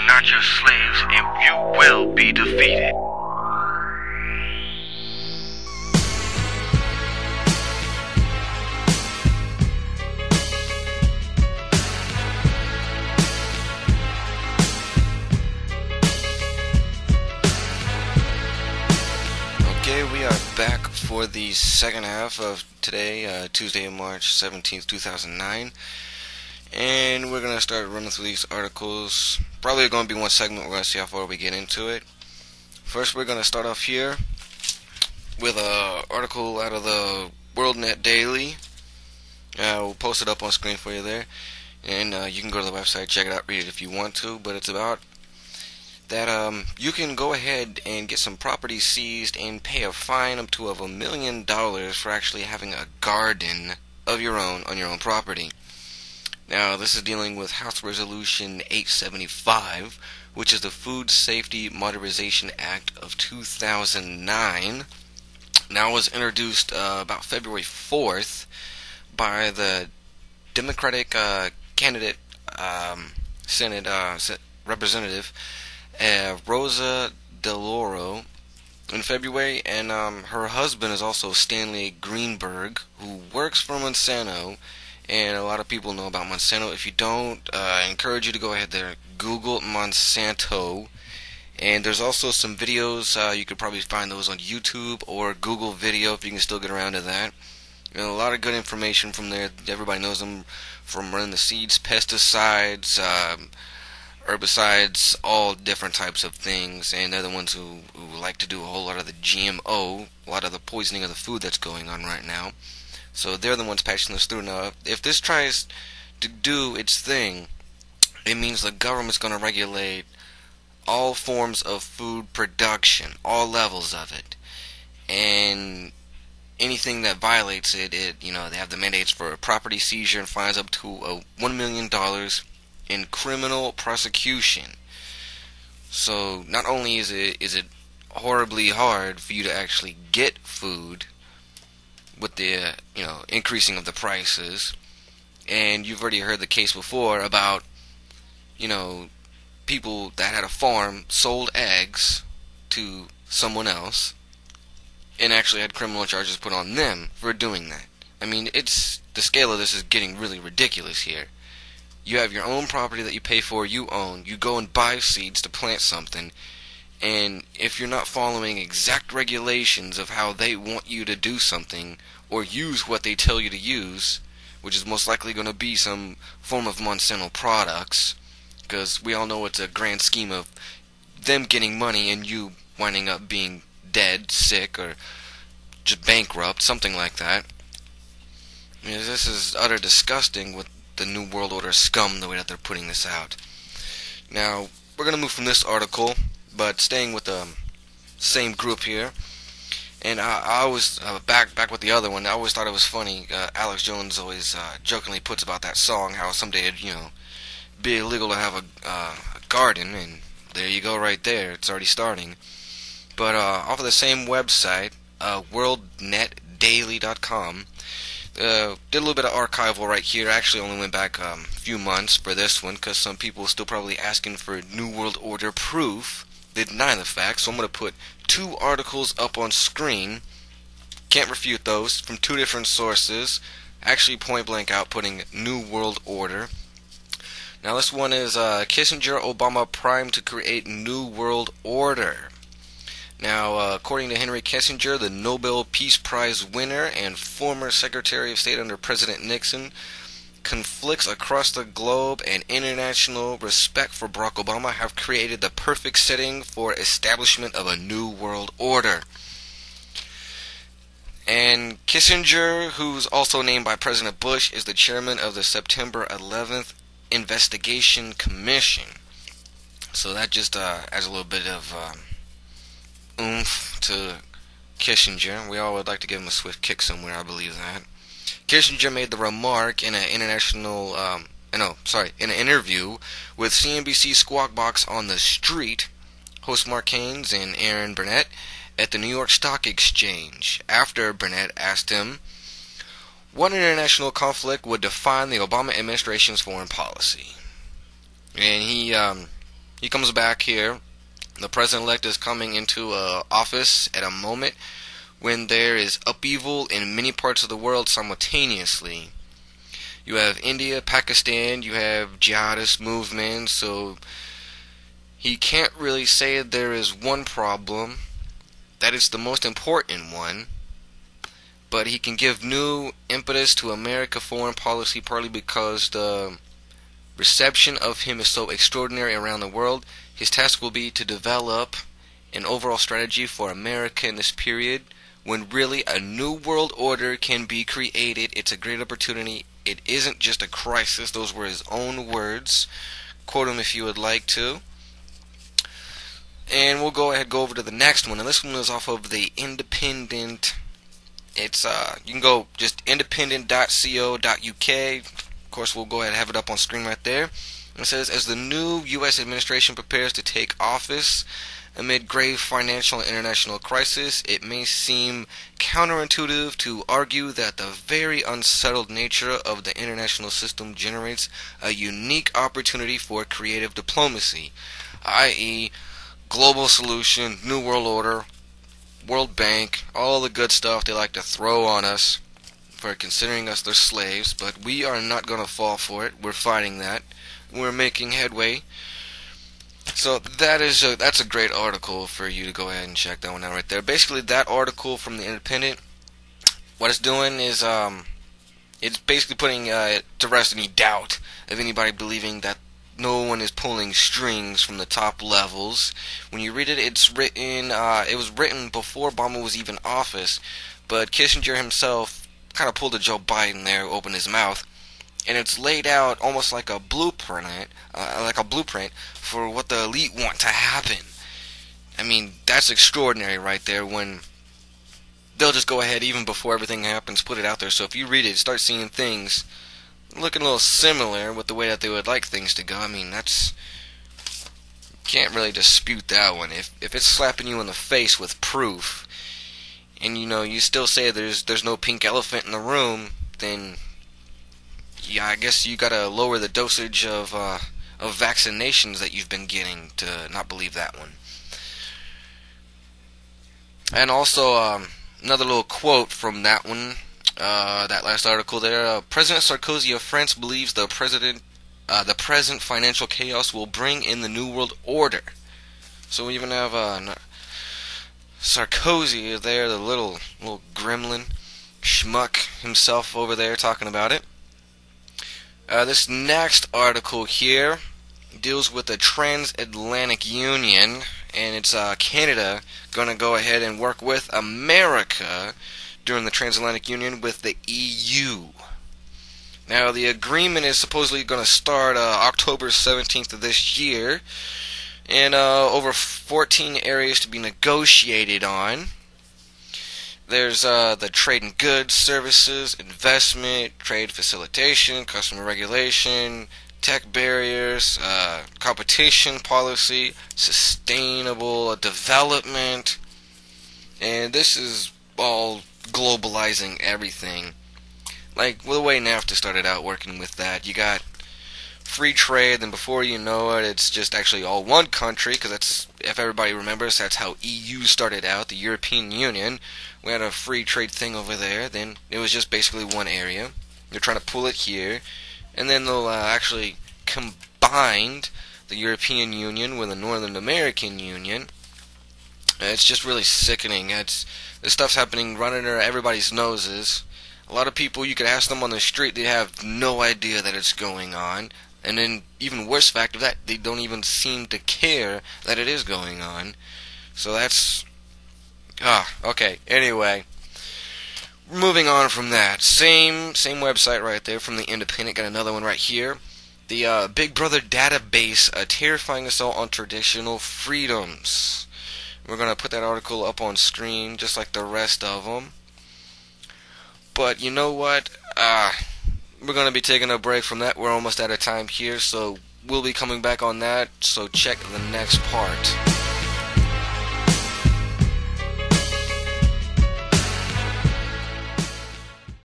not your slaves, and you will be defeated. Okay, we are back for the second half of today, Tuesday, March 17th, 2009. And we're going to start running through these articles. Probably going to be one segment. We're going to see how far we get into it. First, we're going to start off here with an article out of the WorldNet Daily. We'll post it up on screen for you there. And you can go to the website, check it out, read it if you want to. But it's about that you can go ahead and get some property seized and pay a fine up to $1 million for actually having a garden of your own on your own property. Now, this is dealing with House Resolution 875, which is the Food Safety Modernization Act of 2009. Now, it was introduced about February 4th by the Democratic candidate, Senate Representative Rosa DeLauro in February, and her husband is also Stanley Greenberg, who works for Monsanto. And a lot of people know about Monsanto. If you don't, I encourage you to go ahead there, Google Monsanto. And there's also some videos, you could probably find those on YouTube or Google Video if you can still get around to that. You know, a lot of good information from there. Everybody knows them from running the seeds, pesticides, herbicides, all different types of things. And they're the ones who like to do a whole lot of the GMO, a lot of the poisoning of the food that's going on right now. So they're the ones patching this through. Now, if this tries to do its thing, it means the government's going to regulate all forms of food production, all levels of it. And anything that violates it, they have the mandates for property seizure and fines up to $1 million in criminal prosecution. So not only is it horribly hard for you to actually get food with the increasing of the prices, and you've already heard the case before about people that had a farm sold eggs to someone else and actually had criminal charges put on them for doing that. I mean, the scale of this is getting really ridiculous here. You have your own property that you pay for, you own, you go and buy seeds to plant something, and if you're not following exact regulations of how they want you to do something, or use what they tell you to use, which is most likely going to be some form of Monsanto products, because we all know it's a grand scheme of them getting money and you winding up being dead, sick, or just bankrupt, something like that. This is utter disgusting with the New World Order scum, the way that they're putting this out. Now, we're going to move from this article, but staying with the same group here. And I always, back with the other one, I always thought it was funny. Alex Jones always jokingly puts about that song, how someday it'd, be illegal to have a garden, and there you go right there, it's already starting. But off of the same website, worldnetdaily.com, did a little bit of archival right here. I actually only went back a few months for this one, because some people are still probably asking for New World Order proof. They deny the fact, so I'm going to put 2 articles up on screen. Can't refute those, from 2 different sources, actually point blank out putting New World Order. Now this one is Kissinger, Obama primed to create New World Order. Now, according to Henry Kissinger, the Nobel Peace Prize winner and former Secretary of State under President Nixon, conflicts across the globe and international respect for Barack Obama have created the perfect setting for establishment of a new world order. And Kissinger, who's also named by President Bush, is the chairman of the September 11th Investigation Commission. So that just adds a little bit of oomph to Kissinger. We all would like to give him a swift kick somewhere, I believe that. Kissinger made the remark in an in an interview with CNBC Squawk Box on the Street, host Mark Haynes and Aaron Burnett, at the New York Stock Exchange, after Burnett asked him what international conflict would define the Obama administration's foreign policy. And he he comes back here. The president-elect is coming into office at a moment when there is upheaval in many parts of the world simultaneously. You have India, Pakistan, you have jihadist movements, so he can't really say there is one problem that is the most important one, but he can give new impetus to American foreign policy partly because the reception of him is so extraordinary around the world. His task will be to develop an overall strategy for America in this period when really a new world order can be created. It's a great opportunity. It isn't just a crisis. Those were his own words. Quote him if you would like to. And we'll go over to the next one. And this one is off of the Independent. It's you can go just independent.co.uk. Of course, we'll go ahead and have it up on screen right there. It says, as the new U.S. administration prepares to take office amid grave financial and international crisis, it may seem counterintuitive to argue that the very unsettled nature of the international system generates a unique opportunity for creative diplomacy, i.e., global solution, new world order, World Bank, all the good stuff they like to throw on us for considering us their slaves, but we are not going to fall for it. We're fighting that. We're making headway. So that's a great article for you to go ahead and check that one out right there. Basically, that article from the Independent, what it's doing is it's basically putting to rest any doubt of anybody believing that no one is pulling strings from the top levels. When you read it, it's written. It was written before Obama was even in office, but Kissinger himself kind of pulled a Joe Biden there, opened his mouth, and it's laid out almost like a blueprint, for what the elite want to happen. I mean, that's extraordinary right there. When they'll just go ahead, even before everything happens, put it out there. So if you read it, start seeing things looking a little similar with the way that they would like things to go. I mean, can't really dispute that one. If it's slapping you in the face with proof, and you still say there's no pink elephant in the room, then yeah, I guess you gotta lower the dosage of vaccinations that you've been getting to not believe that one. And also another little quote from that one. That last article there. President Sarkozy of France believes the present financial chaos will bring in the New World Order. So we even have Sarkozy there, the little gremlin, schmuck himself over there talking about it. This next article here deals with the Transatlantic Union, and it's Canada going to go ahead and work with America during the Transatlantic Union with the EU. Now, the agreement is supposedly going to start October 17th of this year, and over 14 areas to be negotiated on. There's the trade in goods, services, investment, trade facilitation, customer regulation, tech barriers, competition policy, sustainable development, and this is all globalizing everything. Like, the way NAFTA started out working with that, you got free trade, then before you know it, it's just actually all one country, because that's, if everybody remembers, that's how EU started out, the European Union. We had a free trade thing over there, then it was just basically one area. They're trying to pull it here, and then they'll actually combine the European Union with the Northern American Union. It's just really sickening. This stuff's happening right under everybody's noses. A lot of people, you could ask them on the street, they have no idea that it's going on. And then, even worse fact of that, they don't even seem to care that it is going on. So that's... okay. Anyway, moving on from that. Same website right there from the Independent. Got another one right here. The Big Brother database, a terrifying assault on traditional freedoms. We're going to put that article up on screen, just like the rest of them. But you know what? We're going to be taking a break from that. We're almost out of time here, so we'll be coming back on that. So check the next part.